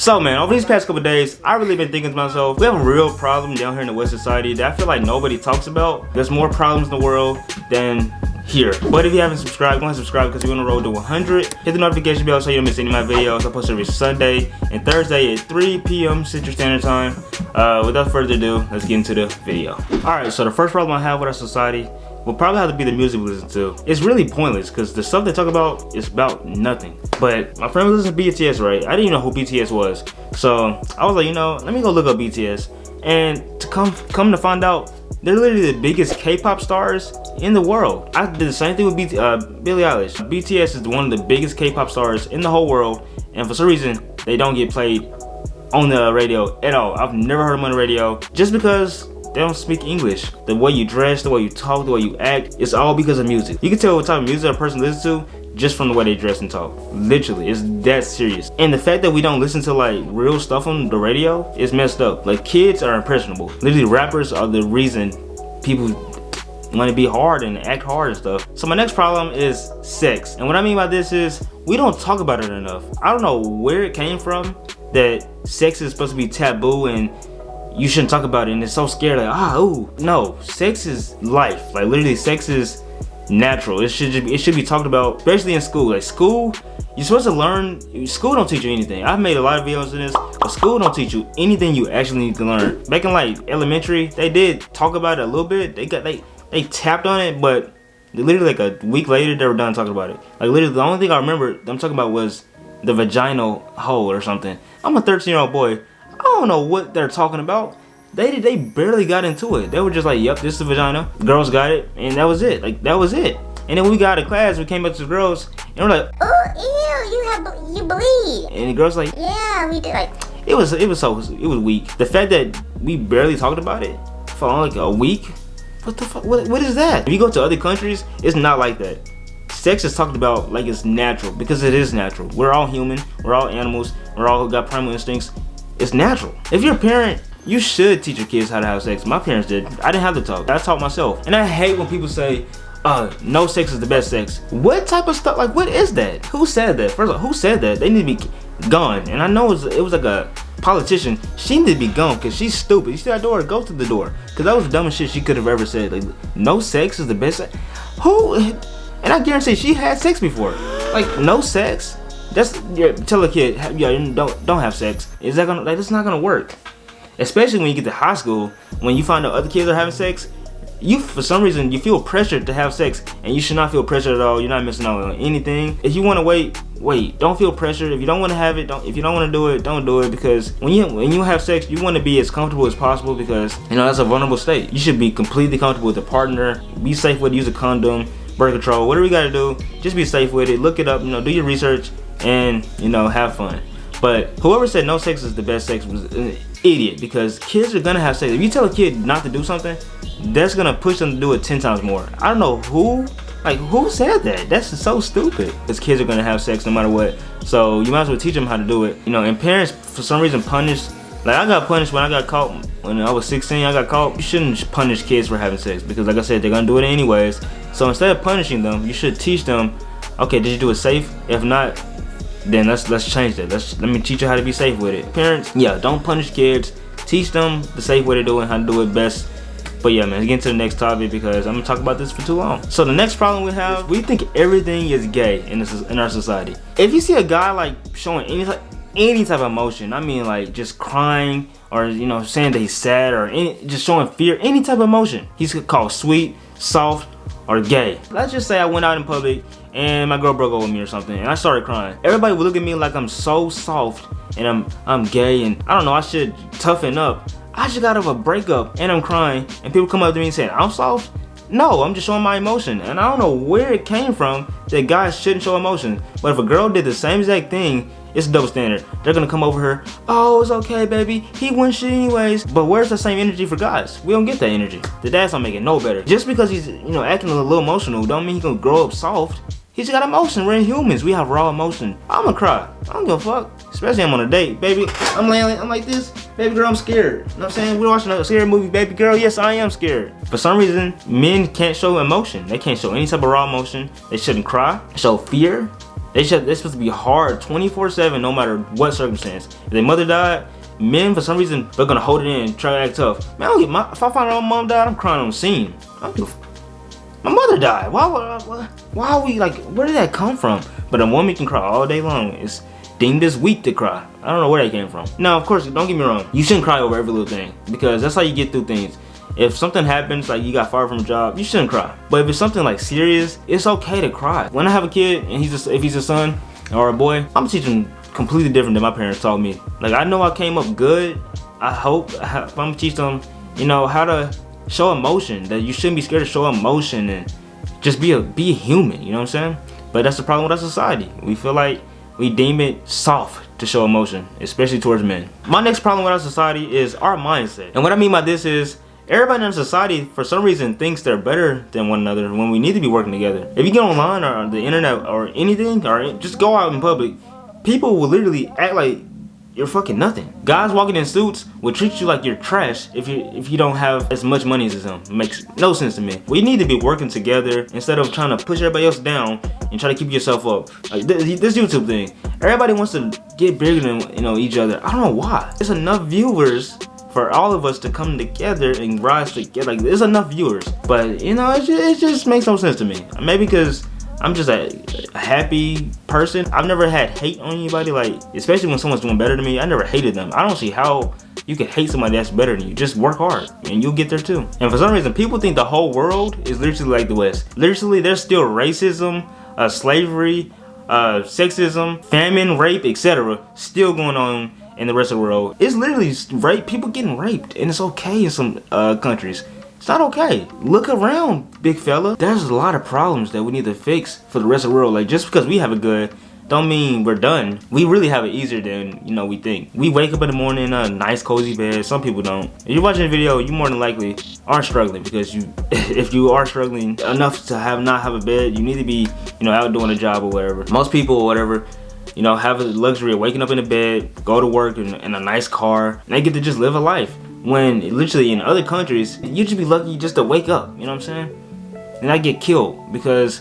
So man, over these past couple days, I really been thinking to myself, we have a real problem down here in the West society that I feel like nobody talks about. There's more problems in the world than here. But if you haven't subscribed, go ahead and subscribe because we're on the road to 100. Hit the notification bell so you don't miss any of my videos. I post every Sunday and Thursday at 3 p.m. Central Standard Time. Without further ado, let's get into the video. Alright, so the first problem I have with our society will probably have to be the music we listen to. It's really pointless because the stuff they talk about is about nothing. But my friend was listening to BTS, right? I didn't even know who BTS was. So I was like, you know, let me go look up BTS. And to come to find out, they're literally the biggest K-pop stars in the world. I did the same thing with Billie Eilish. BTS is one of the biggest K-pop stars in the whole world. And for some reason, they don't get played on the radio at all. I've never heard them on the radio just because they don't speak English. The way you dress, the way you talk, the way you act, it's all because of music. You can tell what type of music a person listens to just from the way they dress and talk. Literally, it's that serious. And the fact that we don't listen to like real stuff on the radio is messed up. Like kids are impressionable. Literally, rappers are the reason people want to be hard and act hard and stuff. So my next problem is sex. And what I mean by this is we don't talk about it enough. I don't know where it came from that sex is supposed to be taboo and you shouldn't talk about it, and it's so scared, like, ooh. No, sex is life. Like literally, sex is natural. It should be talked about, especially in school. Like school, you're supposed to learn. School don't teach you anything. I've made a lot of videos on this, but school don't teach you anything you actually need to learn. Back in like elementary, they did talk about it a little bit. They tapped on it, but literally like a week later, they were done talking about it. Like literally, the only thing I remember them talking about was the vaginal hole or something. I'm a 13-year-old boy. I don't know what they're talking about. They barely got into it. They were just like, yep, this is the vagina. Girls got it, and that was it. Like that was it. And then when we got out of class, we came up to the girls, and we're like, oh, you bleed. And the girls like, yeah, we did. Like, it was weak. The fact that we barely talked about it for like a week. What the fuck? What is that? If you go to other countries, it's not like that. Sex is talked about like it's natural because it is natural. We're all human. We're all animals. We're all got primal instincts. It's natural. If you're a parent, you should teach your kids how to have sex. My parents did. I didn't have to talk. I taught myself. And I hate when people say, no sex is the best sex. What type of stuff? Like, what is that? Who said that? First of all, who said that? They need to be gone. And I know it was like a politician. She needed to be gone because she's stupid. You see that door? Go to the door. Because that was the dumbest shit she could have ever said. Like, no sex is the best sex. Who? And I guarantee she had sex before. Like, no sex? Tell a kid, don't have sex. Is that gonna, like, that's not gonna work. Especially when you get to high school, when you find out other kids are having sex, for some reason, you feel pressured to have sex, and you should not feel pressured at all. You're not missing out on anything. If you want to wait. Don't feel pressured. If you don't want to have it, if you don't want to do it, don't do it. Because when you have sex, you want to be as comfortable as possible because that's a vulnerable state. You should be completely comfortable with the partner. Be safe with it. Use a condom, birth control, whatever you got to do. Just be safe with it. Look it up. Do your research and have fun. But whoever said no sex is the best sex was an idiot because kids are gonna have sex. If you tell a kid not to do something, that's gonna push them to do it 10 times more. I don't know who said that. That's so stupid. Because kids are gonna have sex no matter what. So you might as well teach them how to do it. And parents for some reason punish. Like I got punished when I got caught when I was 16. I got caught. You shouldn't punish kids for having sex because, like I said, they're gonna do it anyways. So instead of punishing them, you should teach them. Okay, did you do it safe? If not, then let's change that. Let me teach you how to be safe with it. Parents, yeah, don't punish kids. Teach them the safe way to do it, how to do it best. But yeah, man, let's get into the next topic because I'm gonna talk about this for too long. So the next problem we have, we think everything is gay in our society. If you see a guy like showing any type of emotion, I mean like just crying or saying that he's sad or just showing fear, any type of emotion, he's called sweet, soft, or gay. Let's just say I went out in public and my girl broke up with me or something and I started crying. Everybody would look at me like I'm so soft and I'm gay and I don't know, I should toughen up. I just got out of a breakup and I'm crying and people come up to me and say I'm soft. No, I'm just showing my emotion, and I don't know where it came from that guys shouldn't show emotion. But if a girl did the same exact thing, it's a double standard. They're gonna come over her, oh, it's okay, baby, he wouldn't shit anyways. But where's the same energy for guys? We don't get that energy. The dad's not making no better. Just because he's acting a little emotional don't mean he gonna grow up soft. He's got emotion. We're humans. We have raw emotion. I'm gonna cry. I don't give a fuck. Especially I'm on a date, baby. I'm like this. Baby girl, I'm scared. You know what I'm saying? We're watching a scary movie, baby girl. Yes, I am scared. For some reason, men can't show emotion. They can't show any type of raw emotion. They shouldn't cry, show fear. They're supposed to be hard 24/7 no matter what circumstance. If their mother died, men for some reason they're gonna hold it in and try to act tough. Man, if I find out my mom died, I'm crying on the scene. My mother died. Why are we like, where did that come from? But a woman can cry all day long. It's deemed as weak to cry. I don't know where that came from. Now, of course, don't get me wrong. You shouldn't cry over every little thing because that's how you get through things. If something happens, like you got fired from a job, you shouldn't cry. But if it's something like serious, it's okay to cry. When I have a kid and if he's a son or a boy, I'm teaching completely different than my parents taught me. Like, I know I came up good. I hope I'm gonna teach them, you know, how to show emotion. That you shouldn't be scared to show emotion and just be a human. You know what I'm saying? But that's the problem with our society. We feel like we deem it soft to show emotion, especially towards men. My next problem with our society is our mindset. And what I mean by this is, everybody in our society, for some reason, thinks they're better than one another when we need to be working together. If you get online or on the internet or anything, or just go out in public, people will literally act like you're fucking nothing. Guys walking in suits will treat you like you're trash if you don't have as much money as them. It makes no sense to me. We need to be working together instead of trying to push everybody else down and try to keep yourself up. Like this YouTube thing, everybody wants to get bigger than, you know, each other. I don't know why. There's enough viewers for all of us to come together and rise together. Like, there's enough viewers, but you know, it just makes no sense to me. Maybe because I'm just a happy person. I've never had hate on anybody, like, especially when someone's doing better than me. I never hated them. I don't see how you can hate somebody that's better than you. Just work hard and you'll get there too. And for some reason, people think the whole world is literally like the West. Literally, there's still racism, slavery, sexism, famine, rape, etc. still going on in the rest of the world. It's literally rape, people getting raped, and it's okay in some countries. It's not okay. Look around, big fella. There's a lot of problems that we need to fix for the rest of the world. Like, just because we have it good don't mean we're done. We really have it easier than, you know, we think. We wake up in the morning in a nice cozy bed. Some people don't. If you're watching the video, you more than likely are struggling, because if you are struggling enough to not have a bed, you need to be, you know, out doing a job or whatever. Most people or whatever, you know, have the luxury of waking up in a bed, go to work in a nice car, and they get to just live a life. When literally in other countries, you should be lucky just to wake up, you know what I'm saying? And not get killed because.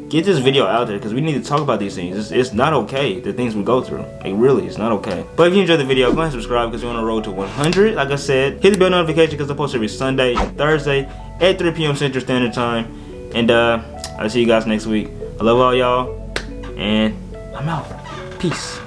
Get this video out there, because we need to talk about these things. It's not okay, the things we go through. Like, really, it's not okay. But if you enjoyed the video, go ahead and subscribe, because we're on the road to 100. Like I said, hit the bell notification, because I post every Sunday and Thursday at 3 p.m. Central Standard Time. And I'll see you guys next week. I love all y'all, and I'm out. Peace.